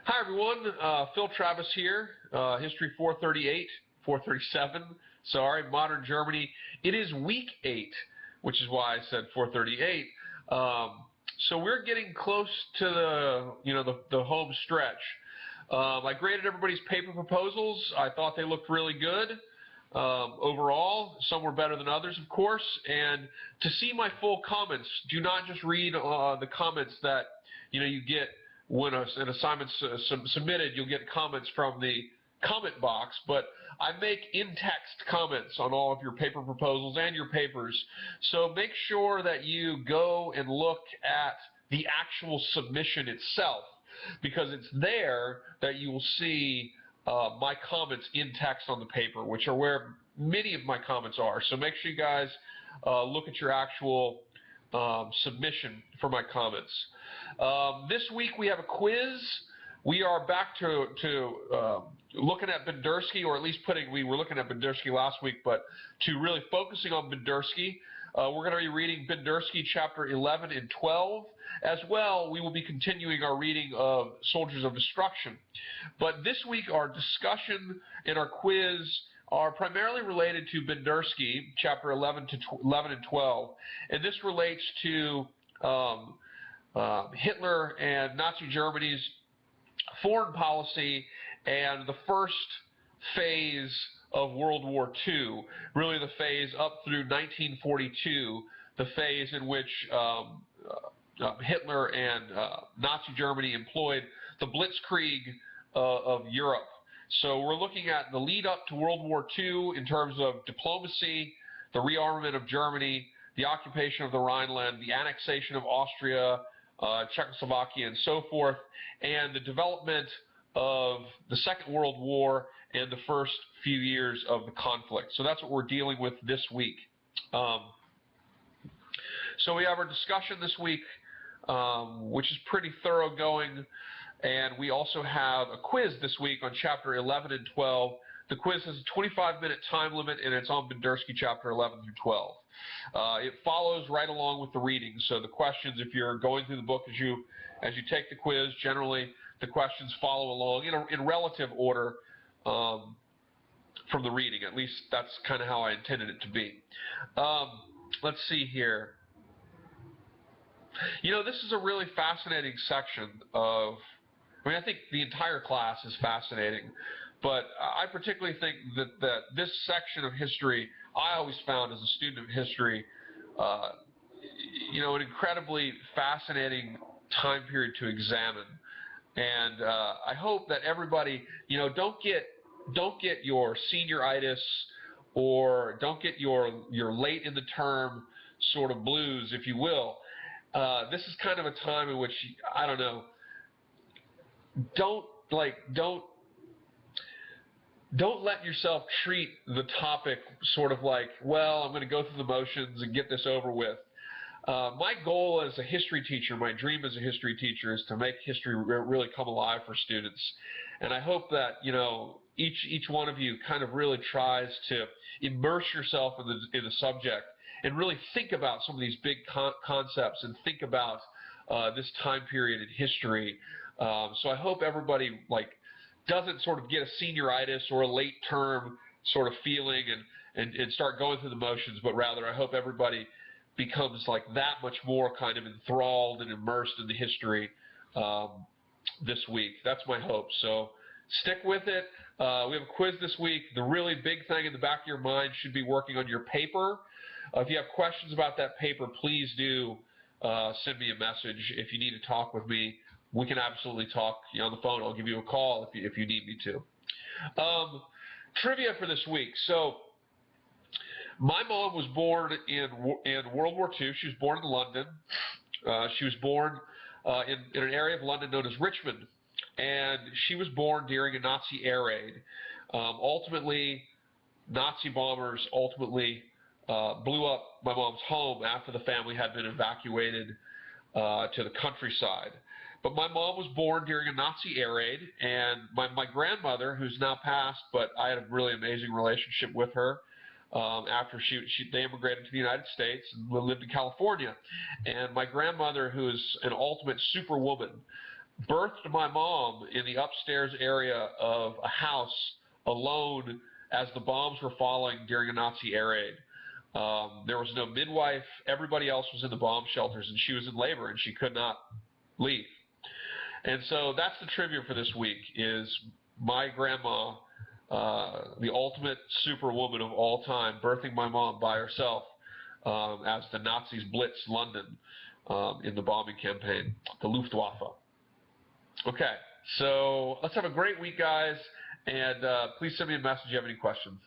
Hi everyone, Phil Travis here, History 438, 437, sorry, Modern Germany. It is week 8, which is why I said 438. So we're getting close to the home stretch. I graded everybody's paper proposals. I thought they looked really good. Overall, some were better than others, of course, and to see my full comments, do not just read the comments that you get when an assignment's submitted. You'll get comments from the comment box, but I make in-text comments on all of your paper proposals and your papers, so make sure that you go and look at the actual submission itself, because it's there that you will see my comments in text on the paper, which are where many of my comments are. So make sure you guys look at your actual submission for my comments. This week we have a quiz. We are back to looking at Pendersky, or at least we were looking at Pendersky last week, but to really focusing on Pendersky. We're going to be reading Pendersky chapter 11 and 12. As well, we will be continuing our reading of Soldiers of Destruction. But this week our discussion and our quiz are primarily related to Pendersky, chapter 11 and 12. And this relates to Hitler and Nazi Germany's foreign policy and the first phase of World War II, really the phase up through 1942, the phase in which Hitler and Nazi Germany employed the Blitzkrieg of Europe. So we're looking at the lead up to World War II in terms of diplomacy, the rearmament of Germany, the occupation of the Rhineland, the annexation of Austria, Czechoslovakia, and so forth, and the development of the Second World War and the first few years of the conflict. So that's what we're dealing with this week. So we have our discussion this week, which is pretty thoroughgoing, and we also have a quiz this week on chapter 11 and 12. The quiz has a 25-minute time limit, and it's on Pendersky chapter 11 through 12. It follows right along with the reading. So the questions, if you're going through the book as you take the quiz, generally the questions follow along in relative order from the reading. At least that's kind of how I intended it to be. Let's see here. This is a really fascinating section of, I think the entire class is fascinating, but I particularly think that this section of history, I always found as a student of history, an incredibly fascinating time period to examine. And I hope that everybody, don't get your senioritis, or don't get your late in the term sort of blues, if you will. This is kind of a time in which, I don't know, don't let yourself treat the topic sort of like, well, I'm going to go through the motions and get this over with. My goal as a history teacher, my dream as a history teacher, is to make history really come alive for students. And I hope that, each one of you kind of really tries to immerse yourself in the subject and really think about some of these big concepts and think about this time period in history. So I hope everybody doesn't sort of get a senioritis or a late term sort of feeling and start going through the motions, but rather I hope everybody becomes that much more kind of enthralled and immersed in the history this week. That's my hope. So stick with it. We have a quiz this week. The really big thing in the back of your mind should be working on your paper. If you have questions about that paper, please do send me a message. If you need to talk with me, we can absolutely talk on the phone. I'll give you a call if you need me to. Trivia for this week. So my mom was born in World War II. She was born in London. She was born in an area of London known as Richmond. And she was born during a Nazi air raid. Ultimately, Nazi bombers blew up my mom's home after the family had been evacuated to the countryside. But my mom was born during a Nazi air raid, and my grandmother, who's now passed, but I had a really amazing relationship with her after they immigrated to the United States and lived in California. And my grandmother, who is an ultimate superwoman, birthed my mom in the upstairs area of a house alone as the bombs were falling during a Nazi air raid. There was no midwife. Everybody else was in the bomb shelters, and she was in labor, and she could not leave. And so that's the trivia for this week, is my grandma, the ultimate superwoman of all time, birthing my mom by herself as the Nazis blitzed London in the bombing campaign, the Luftwaffe. Okay, so let's have a great week, guys, and please send me a message if you have any questions.